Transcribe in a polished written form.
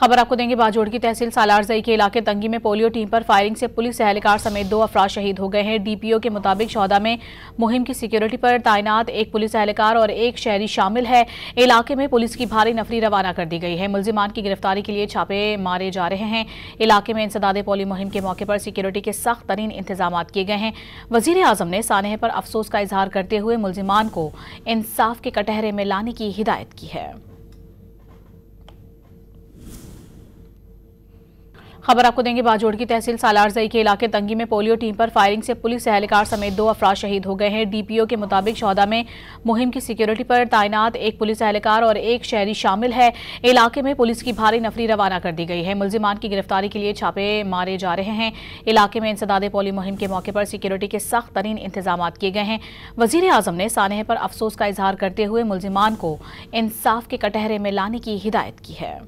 खबर आपको देंगे बाजोड़ की तहसील सालारजई के इलाके तंगी में पोलियो टीम पर फायरिंग से पुलिस एहलकार समेत 2 अफराद शहीद हो गए हैं। डीपीओ के मुताबिक शौदा में मुहिम की सिक्योरिटी पर तैनात एक पुलिस एहलकार और एक शहरी शामिल है। इलाके में पुलिस की भारी नफरी रवाना कर दी गई है। मुलजिमान की गिरफ्तारी के लिए छापे मारे जा रहे हैं। इलाके में इंसदादे पोलियो मुहिम के मौके पर सिक्योरिटी के सख्त तरीन इंतजाम किए गए हैं। वजीर आजम ने सानहे पर अफसोस का इजहार करते हुए मुलजिमान को इंसाफ के कटहरे में लाने की हिदायत की है। खबर आपको देंगे बाजोड़ की तहसील सालारजई के इलाके तंगी में पोलियो टीम पर फायरिंग से पुलिस एहलकार समेत 2 अफराद शहीद हो गए हैं। डीपीओ के मुताबिक शौदा में मुहिम की सिक्योरिटी पर तैनात एक पुलिस एहलकार और एक शहरी शामिल है। इलाके में पुलिस की भारी नफरी रवाना कर दी गई है। मुलजिमान की गिरफ्तारी के लिए छापे मारे जा रहे हैं। इलाके में इंसदादे पोलियो मुहिम के मौके पर सिक्योरिटी के सख्त तरीन इंतजाम किए गए हैं। वजीर आजम ने सानहे पर अफसोस का इजहार करते हुए मुलजिमान को इंसाफ के कटहरे में लाने की हिदायत की है।